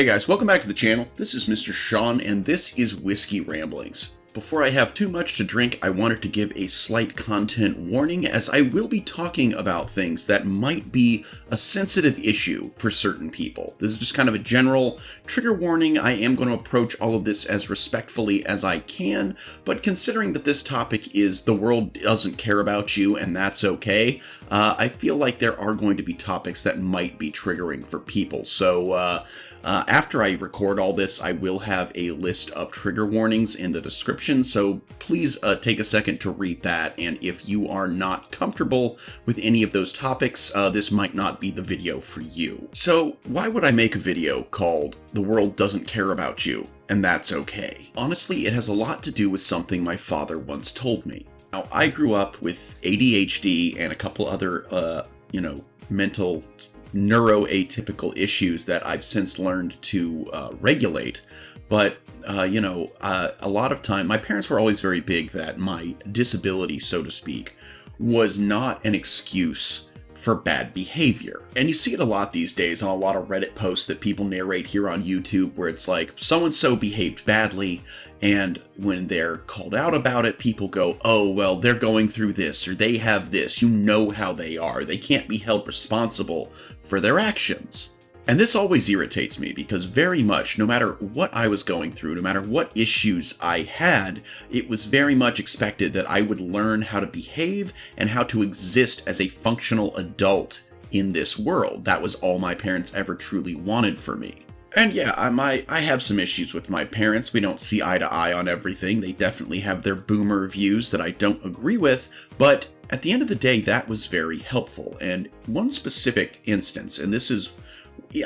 Hey guys, welcome back to the channel. This is Mr. Sean, and this is Whiskey Ramblings. Before I have too much to drink, I wanted to give a slight content warning, as I will be talking about things that might be a sensitive issue for certain people. This is just kind of a general trigger warning. I am going to approach all of this as respectfully as I can, but considering that this topic is the world doesn't care about you and that's okay, I feel like there are going to be topics that might be triggering for people. So after I record all this, I will have a list of trigger warnings in the description, so please take a second to read that, and if you are not comfortable with any of those topics, this might not be the video for you. So why would I make a video called "The World Doesn't Care About You, and That's Okay"? Honestly, it has a lot to do with something my father once told me. Now, I grew up with ADHD and a couple other, mental neuroatypical issues that I've since learned to regulate. But, a lot of time, my parents were always very big that my disability, so to speak, was not an excuse for bad behavior. And you see it a lot these days on a lot of Reddit posts that people narrate here on YouTube, where it's like, so-and-so behaved badly, and when they're called out about it, people go, oh, well, they're going through this, or they have this, you know how they are, they can't be held responsible for their actions. And this always irritates me, because very much, no matter what I was going through, no matter what issues I had, it was very much expected that I would learn how to behave and how to exist as a functional adult in this world. That was all my parents ever truly wanted for me. And yeah, I have some issues with my parents. We don't see eye to eye on everything. They definitely have their boomer views that I don't agree with, but at the end of the day, that was very helpful. And one specific instance, and this is,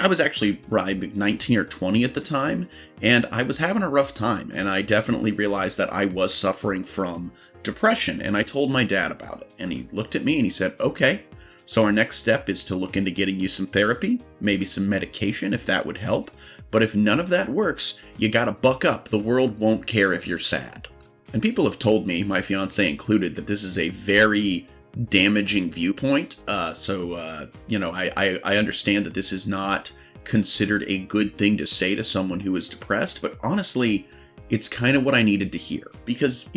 I was actually 19 or 20 at the time, and I was having a rough time, and I definitely realized that I was suffering from depression, and I told my dad about it, and he looked at me and he said, okay, so our next step is to look into getting you some therapy, maybe some medication if that would help, but if none of that works, you gotta buck up. The world won't care if you're sad. And people have told me, my fiance included, that this is a very damaging viewpoint, I understand that this is not considered a good thing to say to someone who is depressed, but honestly, it's kind of what I needed to hear, because,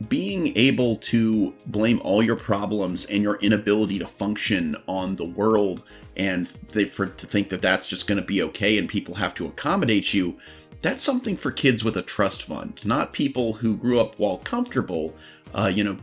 being able to blame all your problems and your inability to function on the world and to think that that's just going to be okay and people have to accommodate you, that's something for kids with a trust fund, not people who grew up while comfortable,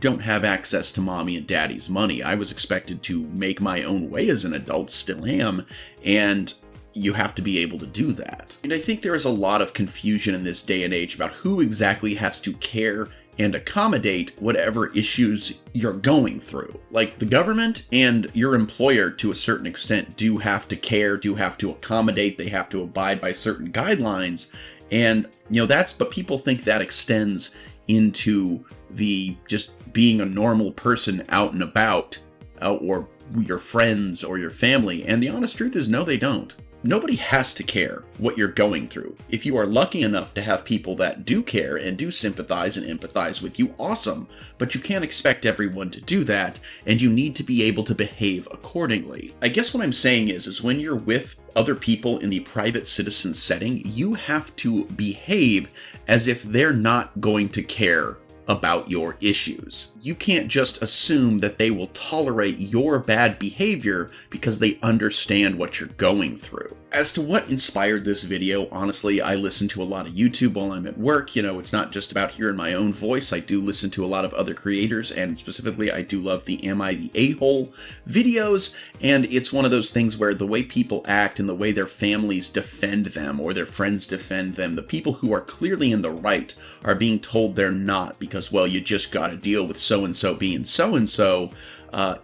don't have access to mommy and daddy's money. I was expected to make my own way as an adult, still am, and you have to be able to do that. And I think there is a lot of confusion in this day and age about who exactly has to care and accommodate whatever issues you're going through. Like, the government and your employer, to a certain extent, do have to care, do have to accommodate, they have to abide by certain guidelines, and, but people think that extends into the just being a normal person out and about, or your friends or your family, and the honest truth is, no, they don't. Nobody has to care what you're going through. If you are lucky enough to have people that do care and do sympathize and empathize with you, awesome, but you can't expect everyone to do that, and you need to be able to behave accordingly. I guess what I'm saying is when you're with other people in the private citizen setting, you have to behave as if they're not going to care about your issues. You can't just assume that they will tolerate your bad behavior because they understand what you're going through. As to what inspired this video, honestly, I listen to a lot of YouTube while I'm at work. It's not just about hearing my own voice. I do listen to a lot of other creators, and specifically, I do love the Am I the A-Hole videos, and it's one of those things where the way people act and the way their families defend them or their friends defend them, the people who are clearly in the right are being told they're not because, well, you just gotta deal with so-and-so being so-and-so.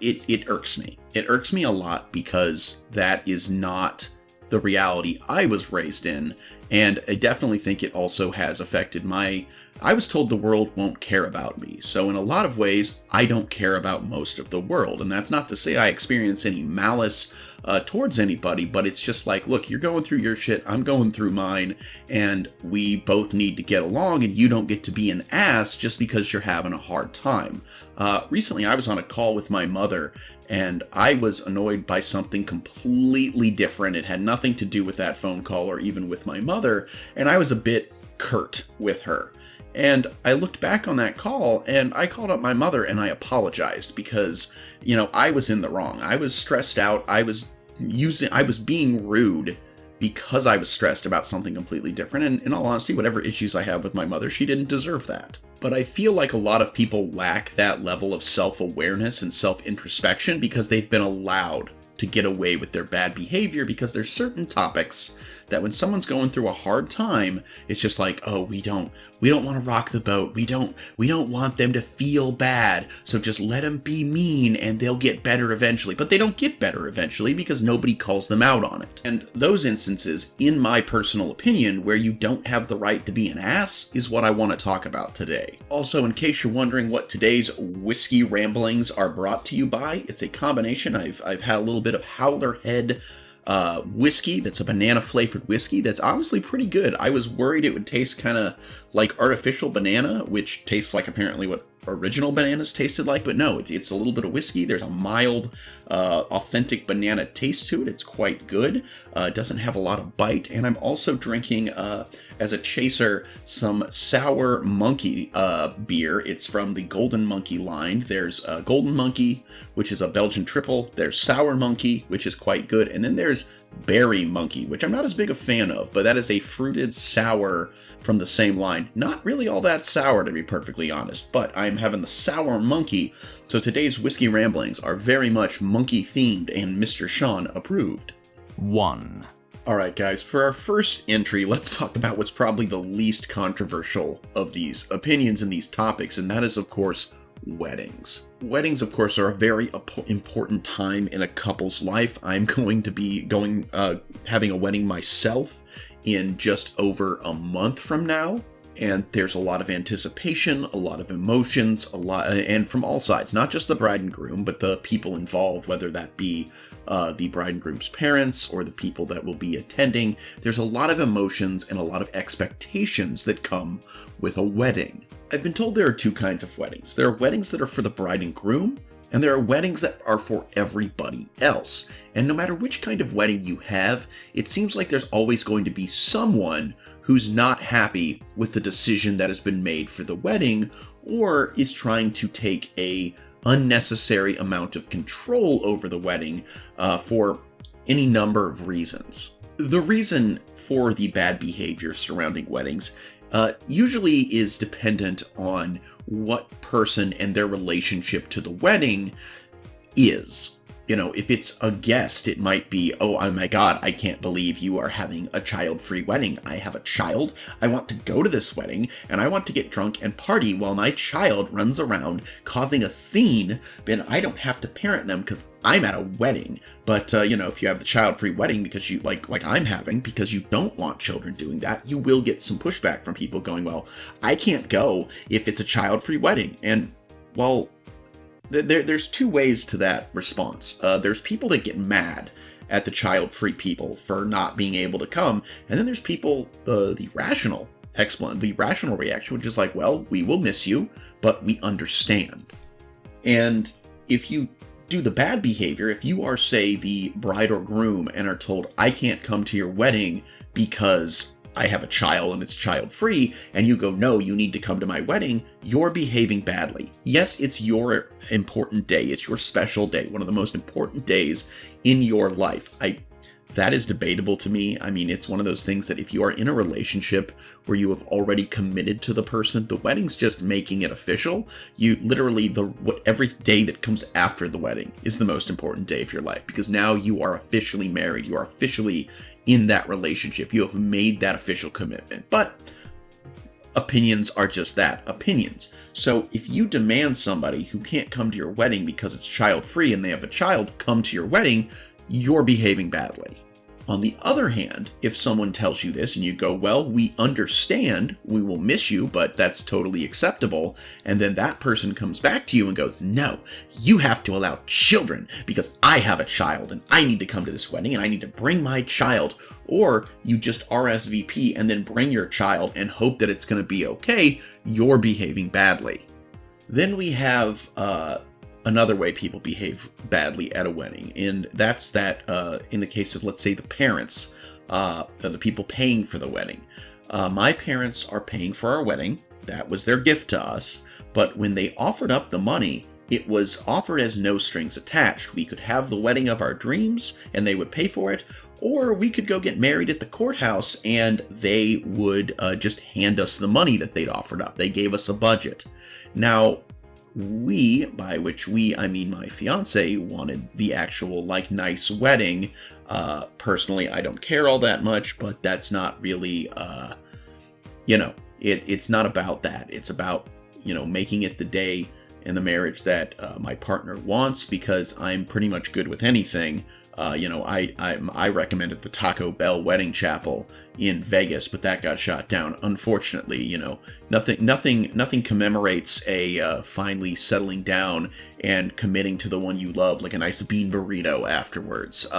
It irks me. It irks me a lot because that is not the reality I was raised in, and I definitely think it also has affected my I was told the world won't care about me. So in a lot of ways, I don't care about most of the world. And that's not to say I experience any malice towards anybody, but it's just like, look, you're going through your shit, I'm going through mine, and we both need to get along, and you don't get to be an ass just because you're having a hard time. Recently, I was on a call with my mother, and I was annoyed by something completely different. It had nothing to do with that phone call or even with my mother, and I was a bit curt with her. And I looked back on that call, and I called up my mother and I apologized because, I was in the wrong. I was stressed out. I was being rude because I was stressed about something completely different. And in all honesty, whatever issues I have with my mother, she didn't deserve that. But I feel like a lot of people lack that level of self-awareness and self-introspection because they've been allowed to get away with their bad behavior, because there's certain topics that when someone's going through a hard time, it's just like, oh, we don't want to rock the boat. We don't want them to feel bad. So just let them be mean and they'll get better eventually. But they don't get better eventually because nobody calls them out on it. And those instances, in my personal opinion, where you don't have the right to be an ass is what I want to talk about today. Also, in case you're wondering what today's whiskey ramblings are brought to you by, it's a combination. I've had a little bit of Howler Head whiskey that's a banana flavored whiskey that's honestly pretty good. I was worried it would taste kind of like artificial banana, which tastes like apparently what original bananas tasted like, but no, it's a little bit of whiskey. There's a mild, authentic banana taste to it. It's quite good. It doesn't have a lot of bite. And I'm also drinking, as a chaser, some Sour Monkey beer. It's from the Golden Monkey line. There's Golden Monkey, which is a Belgian triple. There's Sour Monkey, which is quite good. And then there's Berry Monkey, which I'm not as big a fan of, but that is a fruited sour from the same line. Not really all that sour, to be perfectly honest, but I'm having the Sour Monkey. So today's whiskey ramblings are very much monkey themed and Mr. Sean approved. 1. Alright guys, for our first entry, let's talk about what's probably the least controversial of these opinions and these topics, and that is, of course, weddings. Weddings, of course, are a very important time in a couple's life. I'm going to be having a wedding myself in just over a month from now. And there's a lot of anticipation, a lot of emotions, and from all sides, not just the bride and groom, but the people involved, whether that be the bride and groom's parents or the people that will be attending. There's a lot of emotions and a lot of expectations that come with a wedding. I've been told there are two kinds of weddings. There are weddings that are for the bride and groom, and there are weddings that are for everybody else. And no matter which kind of wedding you have, it seems like there's always going to be someone who's not happy with the decision that has been made for the wedding, or is trying to take a unnecessary amount of control over the wedding for any number of reasons. The reason for the bad behavior surrounding weddings usually is dependent on what person and their relationship to the wedding is. If it's a guest, it might be, oh my God, I can't believe you are having a child-free wedding. I have a child. I want to go to this wedding, and I want to get drunk and party while my child runs around causing a scene, but I don't have to parent them because I'm at a wedding. But, if you have the child-free wedding because you, like I'm having, because you don't want children doing that, you will get some pushback from people going, well, I can't go if it's a child-free wedding. And, well, there's two ways to that response. There's people that get mad at the child-free people for not being able to come, and then there's people, the rational reaction, which is like, well, we will miss you, but we understand. And if you do the bad behavior, if you are, say, the bride or groom and are told, I can't come to your wedding because I have a child and it's child-free, and you go, no, you need to come to my wedding, you're behaving badly. Yes, it's your important day. It's your special day, one of the most important days in your life. That is debatable to me. I mean, it's one of those things that if you are in a relationship where you have already committed to the person, the wedding's just making it official. You literally, every day that comes after the wedding is the most important day of your life, because now you are officially married. You are officially in that relationship. You have made that official commitment. But opinions are just that, opinions. So if you demand somebody who can't come to your wedding because it's child-free and they have a child come to your wedding, you're behaving badly. On the other hand, if someone tells you this and you go, well, we understand, we will miss you, but that's totally acceptable, and then that person comes back to you and goes, no, you have to allow children because I have a child and I need to come to this wedding and I need to bring my child, or you just RSVP and then bring your child and hope that it's going to be okay, you're behaving badly. Then we have another way people behave badly at a wedding, and that's that in the case of, let's say, the parents, the people paying for the wedding. My parents are paying for our wedding. That was their gift to us. But when they offered up the money, it was offered as no strings attached. We could have the wedding of our dreams and they would pay for it, or we could go get married at the courthouse and they would just hand us the money that they'd offered up. They gave us a budget. Now, we, by which we, I mean my fiance, wanted the actual, like, nice wedding. Personally, I don't care all that much, but that's not really, it's not about that. It's about, making it the day in the marriage that my partner wants, because I'm pretty much good with anything. I recommended the Taco Bell wedding chapel in Vegas, but that got shot down. Unfortunately, nothing commemorates a finally settling down and committing to the one you love, like a nice bean burrito afterwards.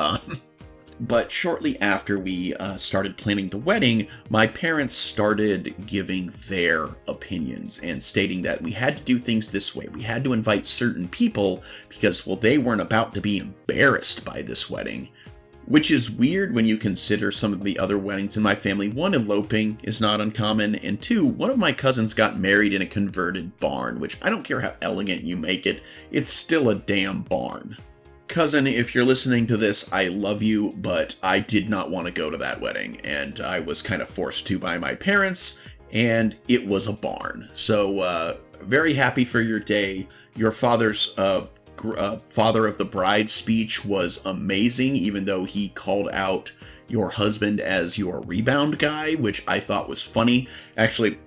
But shortly after we started planning the wedding, my parents started giving their opinions and stating that we had to do things this way. We had to invite certain people because, well, they weren't about to be embarrassed by this wedding. Which is weird when you consider some of the other weddings in my family. One, eloping is not uncommon, and two, one of my cousins got married in a converted barn, which I don't care how elegant you make it, it's still a damn barn. Cousin, if you're listening to this, I love you, but I did not want to go to that wedding, and I was kind of forced to by my parents, and it was a barn. So, very happy for your day. Your father's father of the bride speech was amazing, even though he called out your husband as your rebound guy, which I thought was funny. Actually,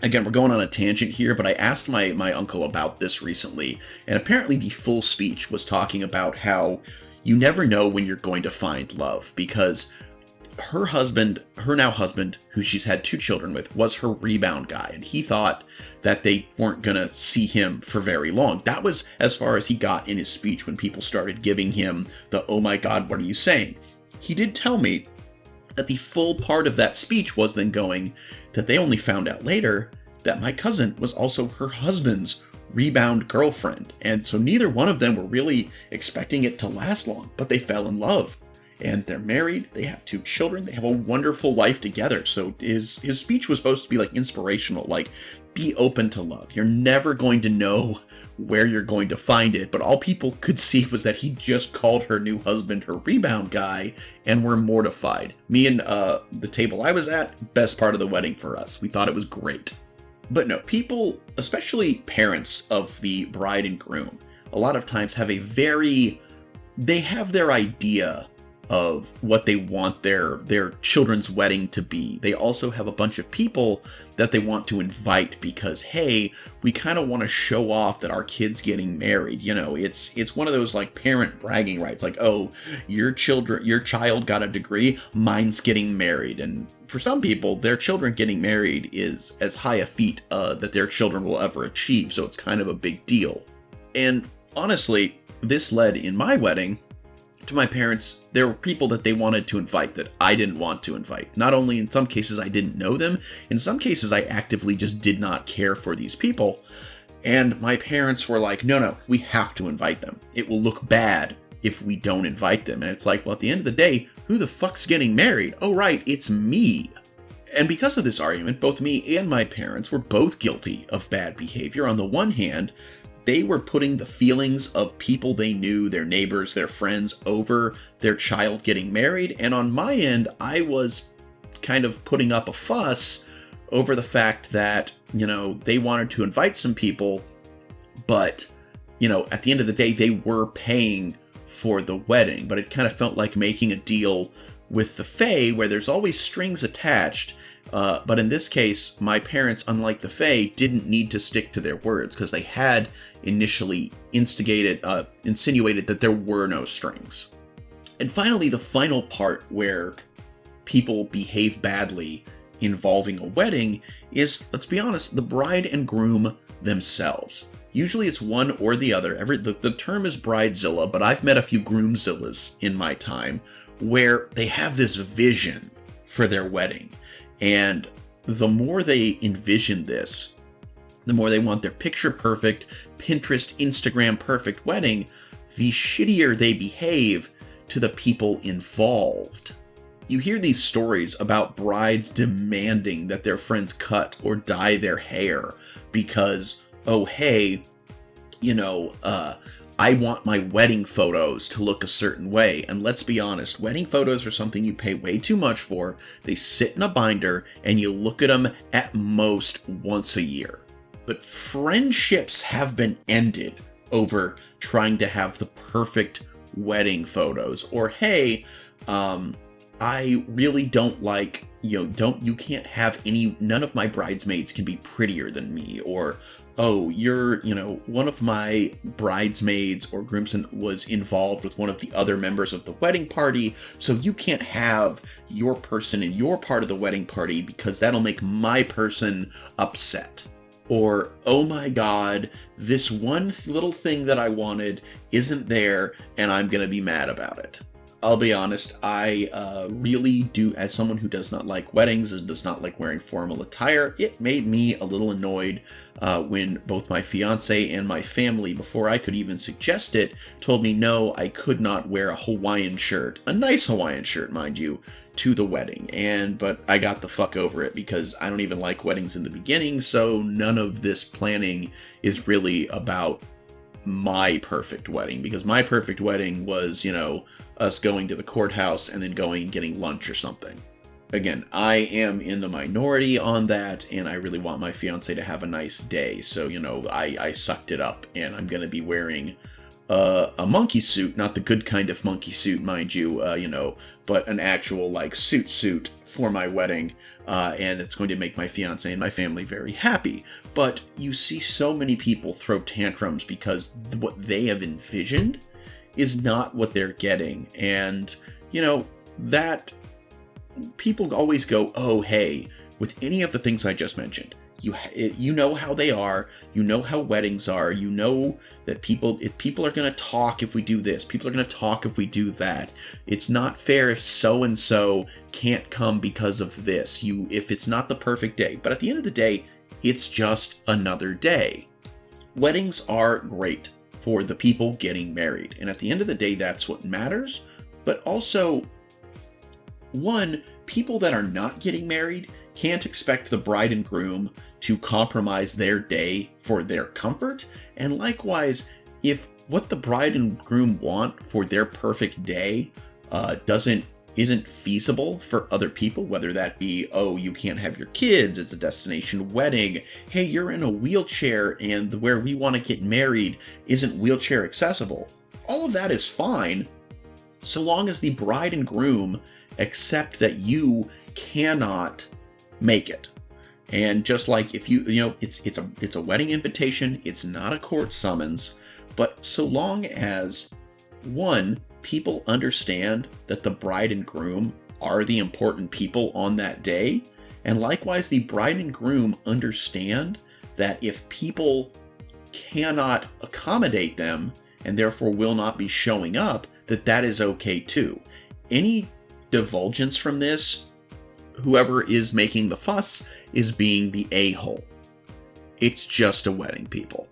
again, we're going on a tangent here, but I asked my uncle about this recently, and apparently the full speech was talking about how you never know when you're going to find love, because her now husband, who she's had 2 children with, was her rebound guy, and he thought that they weren't gonna see him for very long. That was as far as he got in his speech when people started giving him the, oh my god, what are you saying? He did tell me that the full part of that speech was then going that they only found out later that my cousin was also her husband's rebound girlfriend, and so neither one of them were really expecting it to last long, but they fell in love. And they're married, they have 2 children, they have a wonderful life together. So his speech was supposed to be like inspirational, like, be open to love. You're never going to know where you're going to find it, but all people could see was that he just called her new husband her rebound guy and were mortified. Me and the table I was at, best part of the wedding for us. We thought it was great. But no, people, especially parents of the bride and groom, a lot of times have they have their idea of what they want their children's wedding to be. They also have a bunch of people that they want to invite because, hey, we kind of want to show off that our kid's getting married. It's one of those like parent bragging rights, like, oh, your child got a degree, mine's getting married. And for some people, their children getting married is as high a feat that their children will ever achieve, so it's kind of a big deal. And honestly, this led in my wedding to my parents, there were people that they wanted to invite that I didn't want to invite. Not only in some cases I didn't know them, in some cases I actively just did not care for these people. And my parents were like, no, we have to invite them. It will look bad if we don't invite them. And it's like, well, at the end of the day, who the fuck's getting married? Oh, right, it's me. And because of this argument, both me and my parents were both guilty of bad behavior. On the one hand, they were putting the feelings of people they knew, their neighbors, their friends, over their child getting married. And on my end, I was kind of putting up a fuss over the fact that, they wanted to invite some people, but, at the end of the day, they were paying for the wedding. But it kind of felt like making a deal with the Fae where there's always strings attached. But in this case, my parents, unlike the Fae, didn't need to stick to their words because they had initially insinuated that there were no strings. And finally, the final part where people behave badly involving a wedding is, let's be honest, the bride and groom themselves. Usually it's one or the other. The term is bridezilla, but I've met a few groomzillas in my time where they have this vision for their wedding. And the more they envision this, the more they want their picture perfect, Pinterest, Instagram perfect wedding, the shittier they behave to the people involved. You hear these stories about brides demanding that their friends cut or dye their hair because, oh hey, I want my wedding photos to look a certain way. And let's be honest, wedding photos are something you pay way too much for. They sit in a binder and you look at them at most once a year. But friendships have been ended over trying to have the perfect wedding photos. Or, hey, I really don't like, you can't have none of my bridesmaids can be prettier than me. Or, oh, one of my bridesmaids or groomsmen was involved with one of the other members of the wedding party, so you can't have your person in your part of the wedding party because that'll make my person upset. Or, oh my god, this one little thing that I wanted isn't there and I'm gonna be mad about it. I'll be honest, I really do, as someone who does not like weddings and does not like wearing formal attire, it made me a little annoyed when both my fiance and my family, before I could even suggest it, told me no, I could not wear a Hawaiian shirt, a nice Hawaiian shirt, mind you, to the wedding. But I got the fuck over it because I don't even like weddings in the beginning, so none of this planning is really about my perfect wedding, because my perfect wedding was, us going to the courthouse and then going and getting lunch or something. Again, I am in the minority on that, and I really want my fiance to have a nice day, so, I sucked it up, and I'm going to be wearing a monkey suit, not the good kind of monkey suit, mind you, but an actual, suit for my wedding, and it's going to make my fiance and my family very happy. But you see so many people throw tantrums because what they have envisioned is not what they're getting. And, that people always go, oh, hey, with any of the things I just mentioned, you know how they are, you know how weddings are, you know that people are going to talk if we do this, people are going to talk if we do that. It's not fair if so-and-so can't come because of this, if it's not the perfect day. But at the end of the day, it's just another day. Weddings are great for the people getting married. And at the end of the day, that's what matters. But also, one, people that are not getting married can't expect the bride and groom to compromise their day for their comfort. And likewise, if what the bride and groom want for their perfect day isn't feasible for other people, whether that be, oh, you can't have your kids, it's a destination wedding, hey, you're in a wheelchair and where we want to get married isn't wheelchair accessible. All of that is fine, so long as the bride and groom accept that you cannot make it. And just like if it's a wedding invitation, it's not a court summons, but so long as, one, people understand that the bride and groom are the important people on that day, and likewise the bride and groom understand that if people cannot accommodate them and therefore will not be showing up, that is okay too. Any divulgence from this, whoever is making the fuss is being the a-hole. It's just a wedding, people.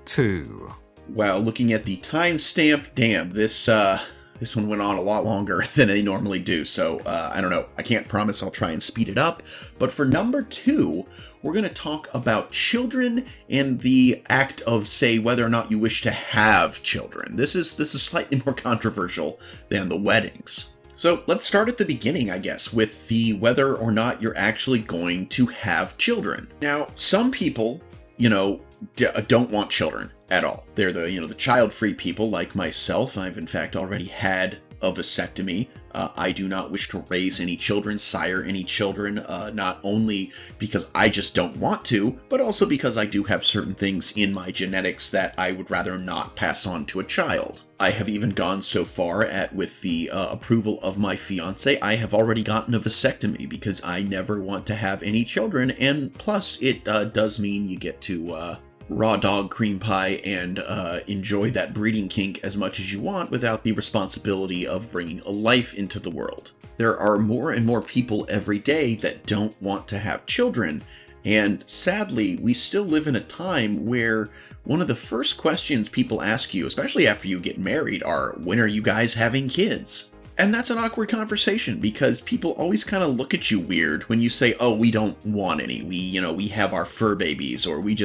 2. Wow, looking at the timestamp, damn, this one went on a lot longer than they normally do, so I don't know. I can't promise I'll try and speed it up. But for number 2, we're going to talk about children and the act of, say, whether or not you wish to have children. This is slightly more controversial than the weddings. So let's start at the beginning, I guess, with the whether or not you're actually going to have children. Now, some people, don't want children at all. They're the child-free people like myself. I've in fact already had a vasectomy. I do not wish to raise any children, sire any children, not only because I just don't want to, but also because I do have certain things in my genetics that I would rather not pass on to a child. I have even gone so far with the approval of my fiance, I have already gotten a vasectomy because I never want to have any children, and plus it does mean you get to raw dog cream pie and enjoy that breeding kink as much as you want without the responsibility of bringing a life into the world. There are more and more people every day that don't want to have children, and sadly, we still live in a time where one of the first questions people ask you, especially after you get married, are, when are you guys having kids? And that's an awkward conversation because people always kind of look at you weird when you say, oh, we don't want any. We have our fur babies, or we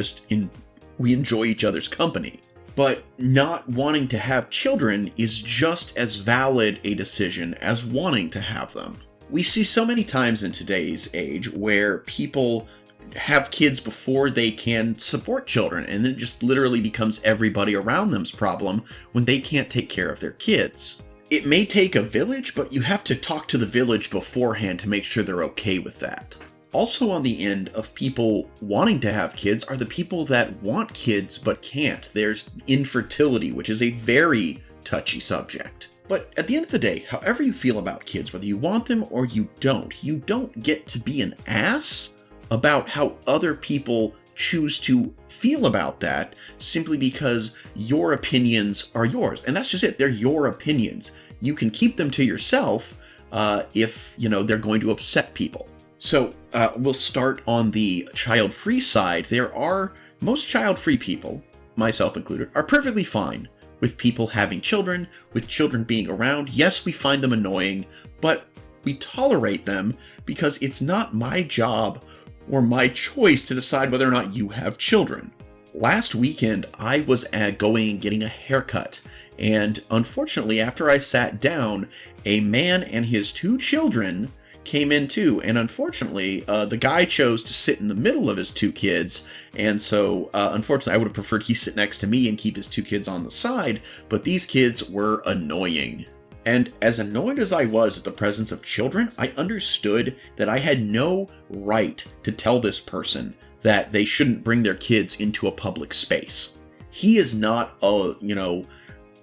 enjoy each other's company. But not wanting to have children is just as valid a decision as wanting to have them. We see so many times in today's age where people have kids before they can support children, and then it just literally becomes everybody around them's problem when they can't take care of their kids. It may take a village, but you have to talk to the village beforehand to make sure they're okay with that. Also on the end of people wanting to have kids are the people that want kids but can't. There's infertility, which is a very touchy subject. But at the end of the day, however you feel about kids, whether you want them or you don't get to be an ass about how other people choose to feel about that simply because your opinions are yours. And that's just it. They're your opinions. You can keep them to yourself if, they're going to upset people. So we'll start on the child-free side. Most child-free people, myself included, are perfectly fine with people having children, with children being around. Yes, we find them annoying, but we tolerate them because it's not my job or my choice to decide whether or not you have children. Last weekend, I was going and getting a haircut, and unfortunately, after I sat down, a man and his 2 children came in too, and unfortunately, the guy chose to sit in the middle of his 2 kids, and so, unfortunately, I would have preferred he sit next to me and keep his 2 kids on the side, but these kids were annoying. And as annoyed as I was at the presence of children, I understood that I had no right to tell this person that they shouldn't bring their kids into a public space. He is not,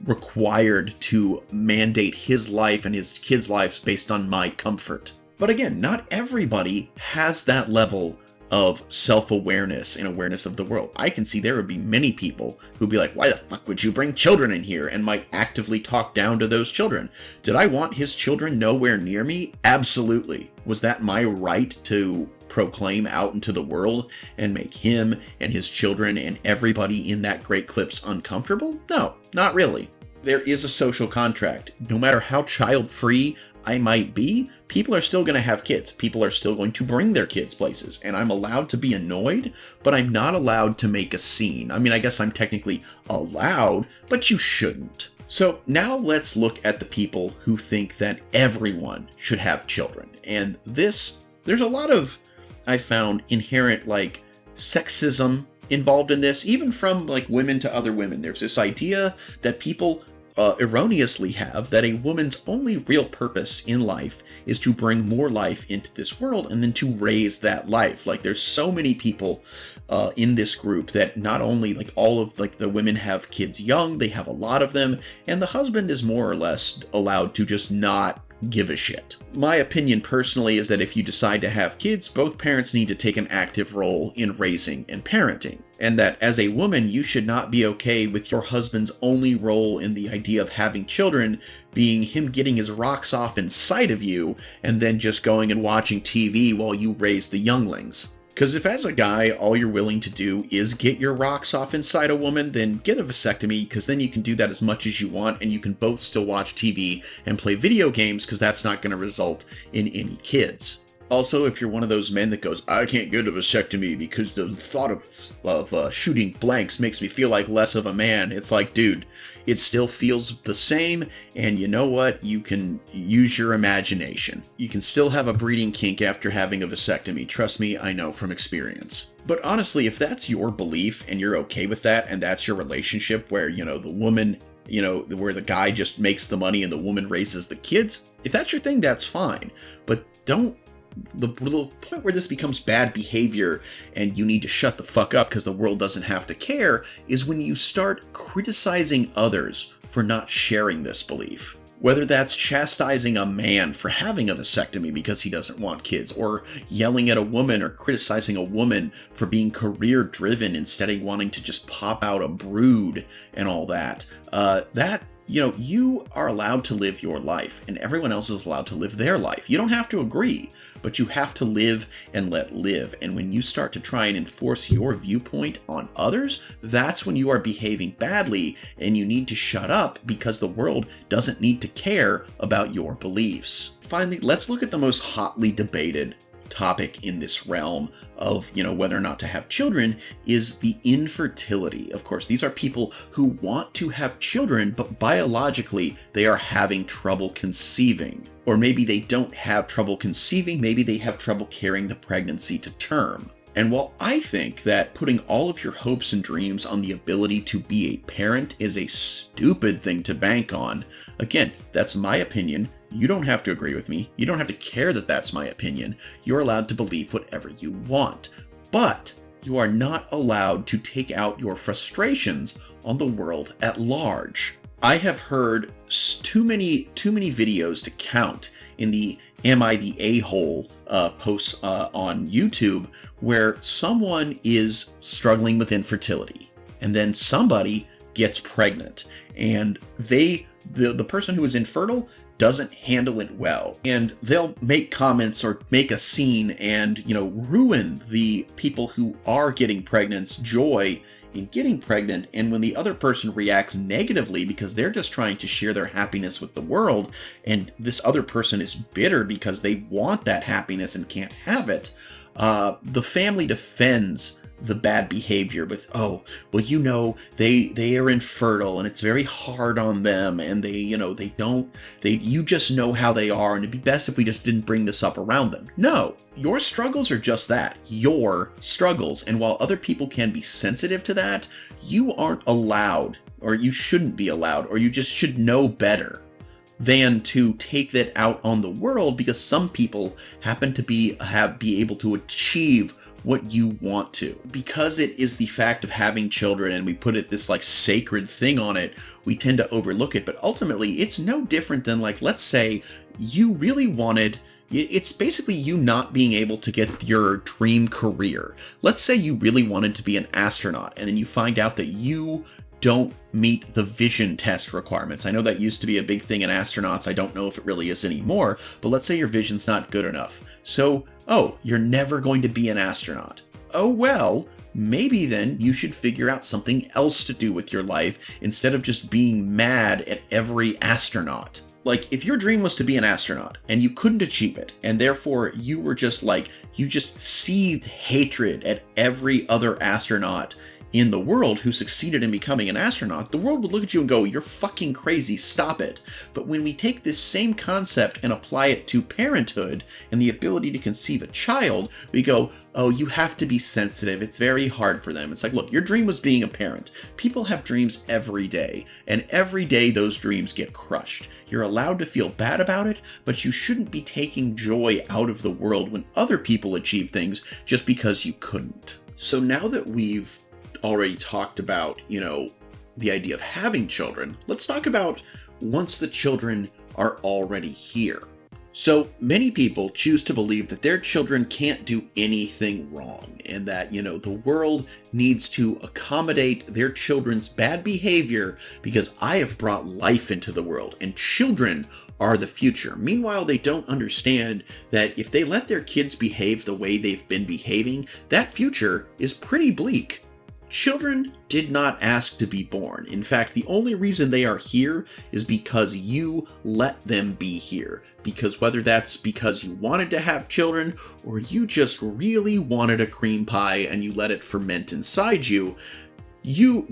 required to mandate his life and his kids' lives based on my comfort. But again, not everybody has that level of self-awareness and awareness of the world. I can see there would be many people who'd be like, why the fuck would you bring children in here? And might actively talk down to those children. Did I want his children nowhere near me? Absolutely. Was that my right to proclaim out into the world and make him and his children and everybody in that great clips uncomfortable? No, not really. There is a social contract. No matter how child-free I might be, people are still going to have kids. People are still going to bring their kids places. And I'm allowed to be annoyed, but I'm not allowed to make a scene. I mean, I guess I'm technically allowed, but you shouldn't. So now let's look at the people who think that everyone should have children. And there's a lot of, I found, inherent, sexism involved in this, even from, women to other women. There's this idea that people erroneously have that a woman's only real purpose in life is to bring more life into this world and then to raise that life. There's so many people in this group that not only all of the women have kids young, they have a lot of them, and the husband is more or less allowed to just not give a shit. My opinion personally is that if you decide to have kids, both parents need to take an active role in raising and parenting. And that as a woman, you should not be okay with your husband's only role in the idea of having children being him getting his rocks off inside of you and then just going and watching TV while you raise the younglings. Because if as a guy, all you're willing to do is get your rocks off inside a woman, then get a vasectomy, because then you can do that as much as you want, and you can both still watch TV and play video games, because that's not going to result in any kids. Also, if you're one of those men that goes, I can't get a vasectomy because the thought of shooting blanks makes me feel like less of a man, it's like, dude, it still feels the same, and you know what? You can use your imagination. You can still have a breeding kink after having a vasectomy. Trust me, I know from experience. But honestly, if that's your belief and you're okay with that, and that's your relationship where, the woman where the guy just makes the money and the woman raises the kids. If that's your thing, that's fine. But the point where this becomes bad behavior and you need to shut the fuck up because the world doesn't have to care is when you start criticizing others for not sharing this belief. Whether that's chastising a man for having a vasectomy because he doesn't want kids, or yelling at a woman or criticizing a woman for being career driven instead of wanting to just pop out a brood and all that, you are allowed to live your life and everyone else is allowed to live their life. You don't have to agree, but you have to live and let live. And when you start to try and enforce your viewpoint on others, that's when you are behaving badly and you need to shut up because the world doesn't need to care about your beliefs. Finally, let's look at the most hotly debated topic in this realm of, whether or not to have children is the infertility. Of course, these are people who want to have children, but biologically they are having trouble conceiving. Or maybe they don't have trouble conceiving, maybe they have trouble carrying the pregnancy to term. And while I think that putting all of your hopes and dreams on the ability to be a parent is a stupid thing to bank on, again, that's my opinion. You don't have to agree with me. You don't have to care that that's my opinion. You're allowed to believe whatever you want. But you are not allowed to take out your frustrations on the world at large. I have heard too many videos to count in the Am I the A-hole posts on YouTube where someone is struggling with infertility and then somebody gets pregnant and the person who is infertile doesn't handle it well. And they'll make comments or make a scene and, ruin the people who are getting pregnant's joy in getting pregnant. And when the other person reacts negatively because they're just trying to share their happiness with the world, and this other person is bitter because they want that happiness and can't have it, the family defends the bad behavior with, they are infertile and it's very hard on them and you just know how they are and it'd be best if we just didn't bring this up around them. No, your struggles are just that, your struggles. And while other people can be sensitive to that, you aren't allowed, or you shouldn't be allowed, or you just should know better than to take that out on the world because some people happen to be able to achieve what you want to. Because it is the fact of having children and we put it this sacred thing on it, we tend to overlook it. But ultimately, it's no different than let's say you really wanted, it's basically you not being able to get your dream career. Let's say you really wanted to be an astronaut and then you find out that you don't meet the vision test requirements. I know that used to be a big thing in astronauts. I don't know if it really is anymore, but let's say your vision's not good enough. So, you're never going to be an astronaut. Oh well, maybe then you should figure out something else to do with your life instead of just being mad at every astronaut. If your dream was to be an astronaut and you couldn't achieve it, and therefore you were just you just seethed hatred at every other astronaut in the world who succeeded in becoming an astronaut, the world would look at you and go, you're fucking crazy, stop it. But when we take this same concept and apply it to parenthood and the ability to conceive a child, we go, oh, you have to be sensitive. It's very hard for them. It's look, your dream was being a parent. People have dreams every day, and every day those dreams get crushed. You're allowed to feel bad about it, but you shouldn't be taking joy out of the world when other people achieve things just because you couldn't. So now that we've already talked about, the idea of having children, let's talk about once the children are already here. So many people choose to believe that their children can't do anything wrong and that, the world needs to accommodate their children's bad behavior because I have brought life into the world and children are the future. Meanwhile, they don't understand that if they let their kids behave the way they've been behaving, that future is pretty bleak. Children did not ask to be born. In fact, the only reason they are here is because you let them be here. Because whether that's because you wanted to have children or you just really wanted a cream pie and you let it ferment inside you,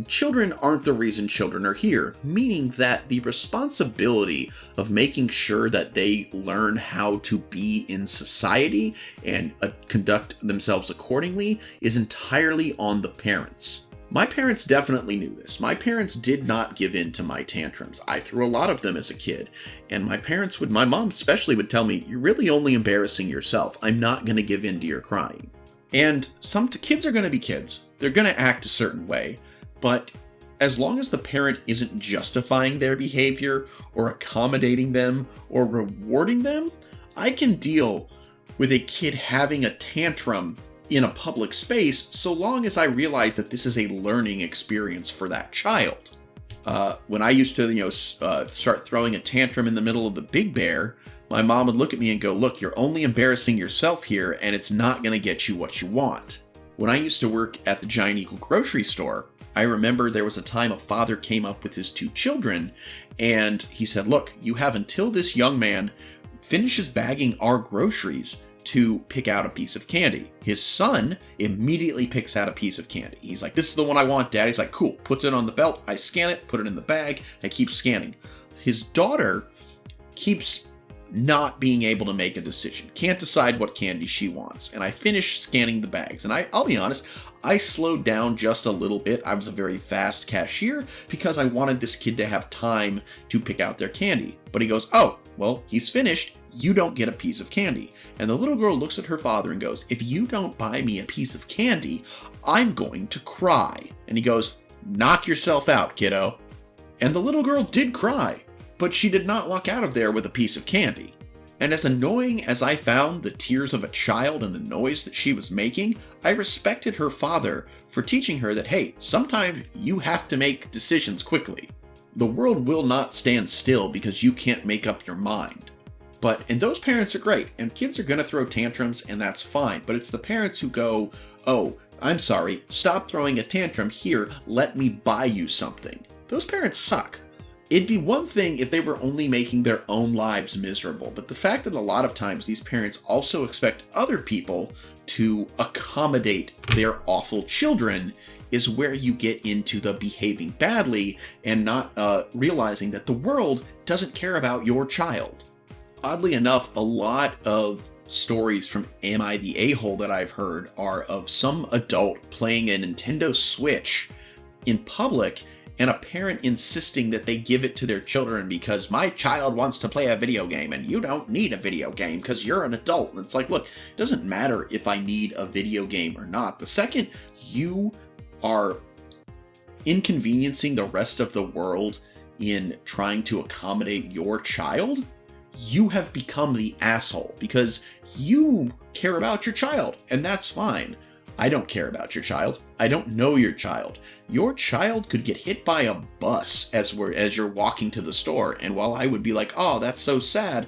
children aren't the reason children are here, meaning that the responsibility of making sure that they learn how to be in society and conduct themselves accordingly is entirely on the parents. My parents definitely knew this. My parents did not give in to my tantrums. I threw a lot of them as a kid, and my mom especially would tell me, "You're really only embarrassing yourself. I'm not going to give in to your crying." And some kids are going to be kids. They're going to act a certain way, but as long as the parent isn't justifying their behavior or accommodating them or rewarding them, I can deal with a kid having a tantrum in a public space so long as I realize that this is a learning experience for that child. When I used to, start throwing a tantrum in the middle of the Big Bear, my mom would look at me and go, "Look, you're only embarrassing yourself here, and it's not going to get you what you want." When I used to work at the Giant Eagle grocery store, I remember there was a time a father came up with his 2 children, and he said, "Look, you have until this young man finishes bagging our groceries to pick out a piece of candy." His son immediately picks out a piece of candy. He's like, "This is the one I want, Dad." He's like, "Cool." Puts it on the belt. I scan it, put it in the bag, and keep scanning. His daughter keeps not being able to make a decision. Can't decide what candy she wants. And I finish scanning the bags. And I'll be honest, I slowed down just a little bit. I was a very fast cashier because I wanted this kid to have time to pick out their candy. But he goes, "Oh, well, he's finished. You don't get a piece of candy." And the little girl looks at her father and goes, "If you don't buy me a piece of candy, I'm going to cry." And he goes, "Knock yourself out, kiddo." And the little girl did cry, but she did not walk out of there with a piece of candy. And as annoying as I found the tears of a child and the noise that she was making, I respected her father for teaching her that, hey, sometimes you have to make decisions quickly. The world will not stand still because you can't make up your mind. And those parents are great, and kids are going to throw tantrums, and that's fine. But it's the parents who go, "Oh, I'm sorry, stop throwing a tantrum here, let me buy you something." Those parents suck. It'd be one thing if they were only making their own lives miserable, but the fact that a lot of times these parents also expect other people to accommodate their awful children is where you get into the behaving badly and not realizing that the world doesn't care about your child. Oddly enough, a lot of stories from Am I the A-hole that I've heard are of some adult playing a Nintendo Switch in public and a parent insisting that they give it to their children because my child wants to play a video game and you don't need a video game because you're an adult. And it's like, look, it doesn't matter if I need a video game or not. The second you are inconveniencing the rest of the world in trying to accommodate your child, you have become the asshole because you care about your child, and that's fine. I don't care about your child. I don't know your child. Your child could get hit by a bus as you're walking to the store, and while I would be like, "Oh, that's so sad,"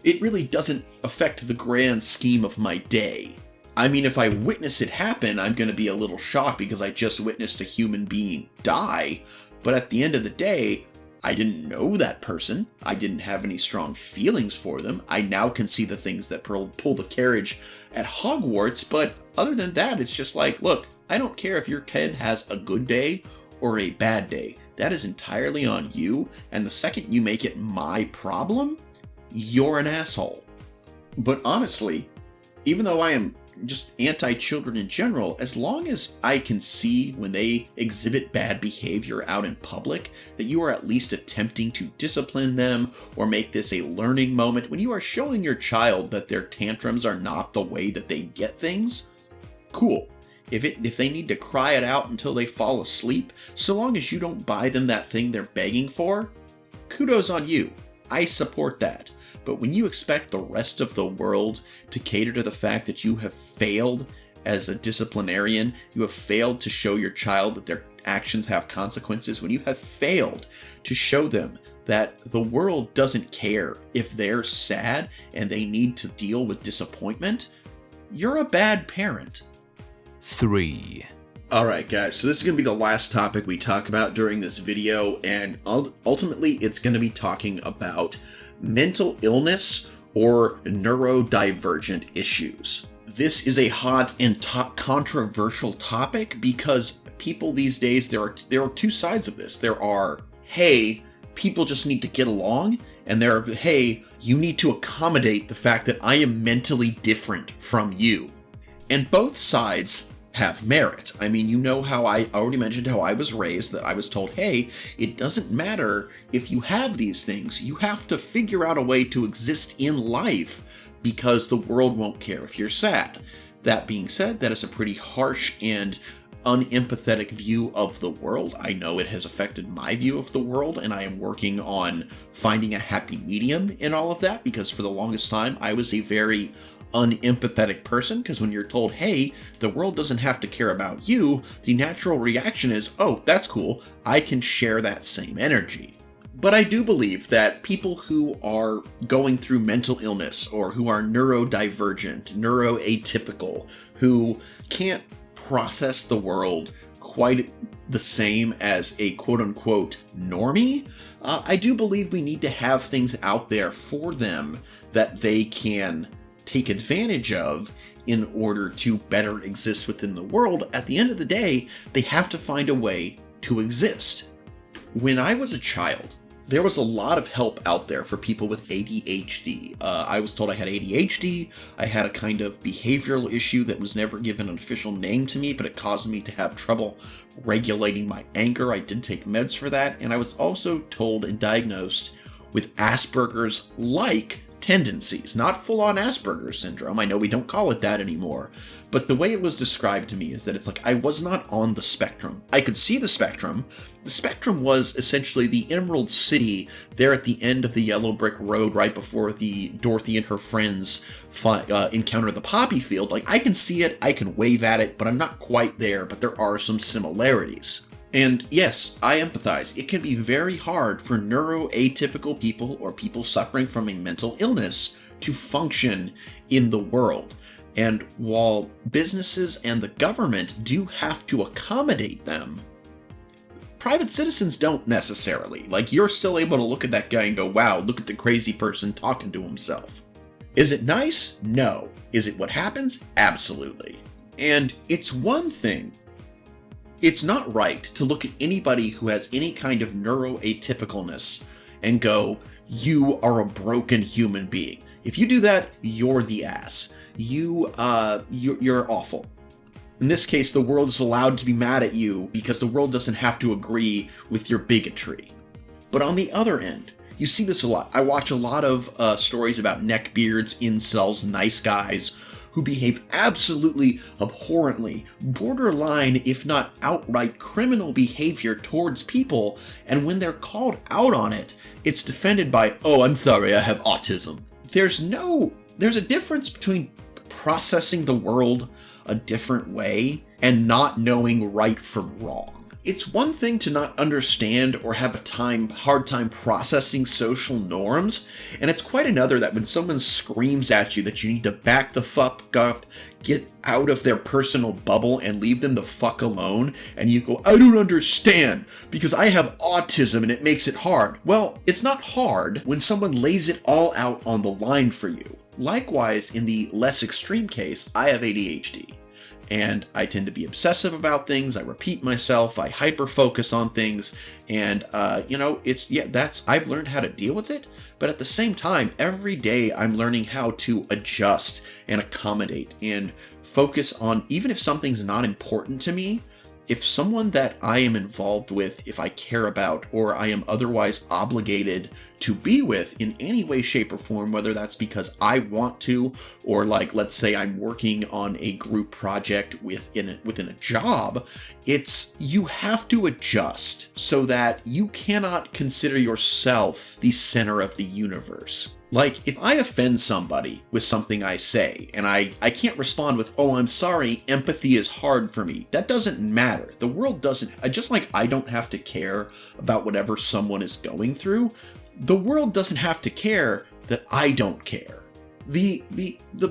it really doesn't affect the grand scheme of my day. I mean, if I witness it happen, I'm going to be a little shocked because I just witnessed a human being die, but at the end of the day, I didn't know that person. I didn't have any strong feelings for them. I now can see the things that pull the carriage at Hogwarts, but other than that, it's just like, look, I don't care if your kid has a good day or a bad day. That is entirely on you, and the second you make it my problem, you're an asshole. But honestly, even though I am just anti-children in general, as long as I can see when they exhibit bad behavior out in public, that you are at least attempting to discipline them or make this a learning moment, when you are showing your child that their tantrums are not the way that they get things, cool. If they need to cry it out until they fall asleep, so long as you don't buy them that thing they're begging for, kudos on you. I support that. But when you expect the rest of the world to cater to the fact that you have failed as a disciplinarian, you have failed to show your child that their actions have consequences, when you have failed to show them that the world doesn't care if they're sad and they need to deal with disappointment, you're a bad parent. 3. Alright guys, so this is going to be the last topic we talk about during this video, and ultimately it's going to be talking about mental illness or neurodivergent issues. This is a hot and controversial topic because people these days, there are two sides of this. There are, hey, people just need to get along, and there are, hey, you need to accommodate the fact that I am mentally different from you. And both sides have merit. I mean, you know how I already mentioned how I was raised, that I was told, hey, it doesn't matter if you have these things, you have to figure out a way to exist in life because the world won't care if you're sad. That being said, that is a pretty harsh and unempathetic view of the world. I know it has affected my view of the world, and I am working on finding a happy medium in all of that, because for the longest time I was a very unempathetic person, because when you're told, hey, the world doesn't have to care about you, the natural reaction is, oh, that's cool, I can share that same energy. But I do believe that people who are going through mental illness, or who are neurodivergent, neuroatypical, who can't process the world quite the same as a quote-unquote normie, I do believe we need to have things out there for them that they can take advantage of in order to better exist within the world. At the end of the day, they have to find a way to exist. When I was a child, there was a lot of help out there for people with ADHD. I was told I had ADHD. I had a kind of behavioral issue that was never given an official name to me, but it caused me to have trouble regulating my anger. I did take meds for that, and I was also told and diagnosed with Asperger's-like tendencies, not full-on Asperger's syndrome. I know we don't call it that anymore, but the way it was described to me is that it's like I was not on the spectrum. I could see the spectrum. The spectrum was essentially the Emerald City there at the end of the yellow brick road right before the Dorothy and her friends encounter the poppy field. Like, I can see it, I can wave at it, but I'm not quite there, but there are some similarities. And yes, I empathize. It can be very hard for neuroatypical people or people suffering from a mental illness to function in the world. And while businesses and the government do have to accommodate them, private citizens don't necessarily. Like, you're still able to look at that guy and go, wow, look at the crazy person talking to himself. Is it nice? No. Is it what happens? Absolutely. And it's one thing. It's not right to look at anybody who has any kind of neuroatypicalness and go, you are a broken human being. If you do that, you're the ass. You're awful. In this case, the world is allowed to be mad at you because the world doesn't have to agree with your bigotry. But on the other end, you see this a lot. I watch a lot of stories about neckbeards, incels, nice guys who behave absolutely abhorrently, borderline, if not outright criminal behavior towards people, and when they're called out on it, it's defended by, oh, I'm sorry, I have autism. There's a difference between processing the world a different way and not knowing right from wrong. It's one thing to not understand or have a hard time processing social norms, and it's quite another that when someone screams at you that you need to back the fuck up, get out of their personal bubble and leave them the fuck alone, and you go, I don't understand, because I have autism and it makes it hard. Well, it's not hard when someone lays it all out on the line for you. Likewise, in the less extreme case, I have ADHD. And I tend to be obsessive about things, I repeat myself, I hyper-focus on things, and, I've learned how to deal with it, but at the same time, every day I'm learning how to adjust and accommodate and focus on, even if something's not important to me, if someone that I am involved with, if I care about, or I am otherwise obligated to be with in any way, shape, or form, whether that's because I want to, or like, let's say I'm working on a group project within a job, you have to adjust so that you cannot consider yourself the center of the universe. Like, if I offend somebody with something I say, and I can't respond with, oh, I'm sorry, empathy is hard for me. That doesn't matter. The world doesn't, just like I don't have to care about whatever someone is going through, the world doesn't have to care that I don't care. The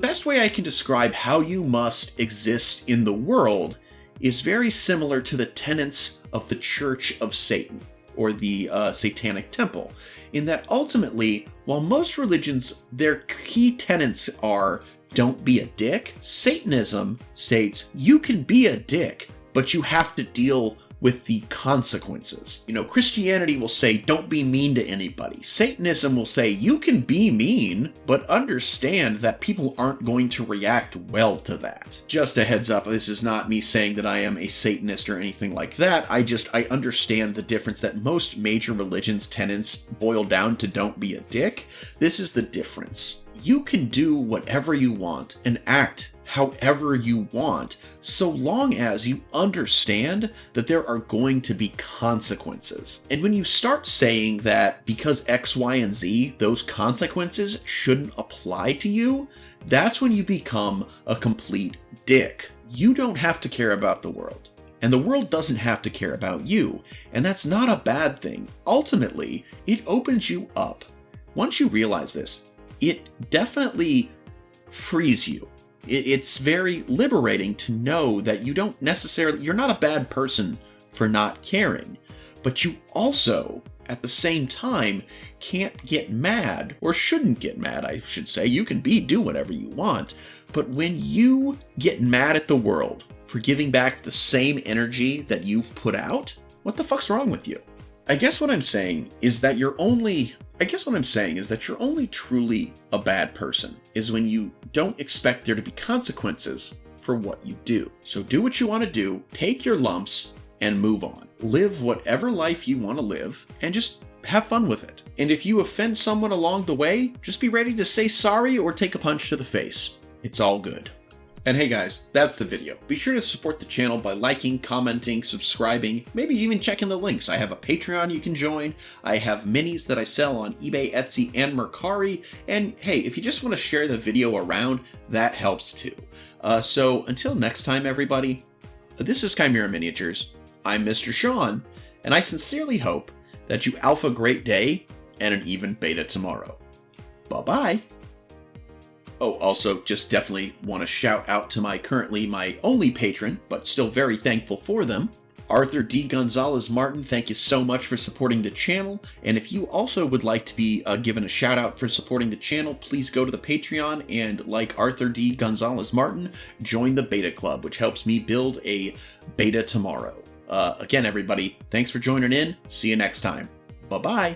best way I can describe how you must exist in the world is very similar to the tenets of the Church of Satan, or the Satanic Temple, in that ultimately, while most religions, their key tenets are don't be a dick, Satanism states you can be a dick, but you have to deal with the consequences. Christianity will say, don't be mean to anybody. Satanism will say, you can be mean, but understand that people aren't going to react well to that. Just a heads up, this is not me saying that I am a Satanist or anything like that. I understand the difference that most major religions' tenets boil down to don't be a dick. This is the difference. You can do whatever you want and act however you want, so long as you understand that there are going to be consequences. And when you start saying that because X, Y, and Z, those consequences shouldn't apply to you, that's when you become a complete dick. You don't have to care about the world, and the world doesn't have to care about you, and that's not a bad thing. Ultimately, it opens you up. Once you realize this, it definitely frees you. It's very liberating to know that you're not a bad person for not caring, but you also, at the same time, can't get mad, or shouldn't get mad, I should say. You can do whatever you want, but when you get mad at the world for giving back the same energy that you've put out, what the fuck's wrong with you? I guess what I'm saying is that you're only truly a bad person is when you don't expect there to be consequences for what you do. So do what you want to do, take your lumps, and move on. Live whatever life you want to live, and just have fun with it. And if you offend someone along the way, just be ready to say sorry or take a punch to the face. It's all good. And hey guys, that's the video. Be sure to support the channel by liking, commenting, subscribing, maybe even checking the links. I have a Patreon you can join. I have minis that I sell on eBay, Etsy, and Mercari. And hey, if you just want to share the video around, that helps too. So until next time, everybody, this is Chimera Miniatures. I'm Mr. Sean, and I sincerely hope that you alpha great day and an even beta tomorrow. Bye-bye. Oh, also, just definitely want to shout out to currently my only patron, but still very thankful for them, Arthur D. Gonzalez Martin. Thank you so much for supporting the channel. And if you also would like to be given a shout out for supporting the channel, please go to the Patreon and, like Arthur D. Gonzalez Martin, join the Beta Club, which helps me build a beta tomorrow. Again, everybody, thanks for joining in. See you next time. Bye-bye.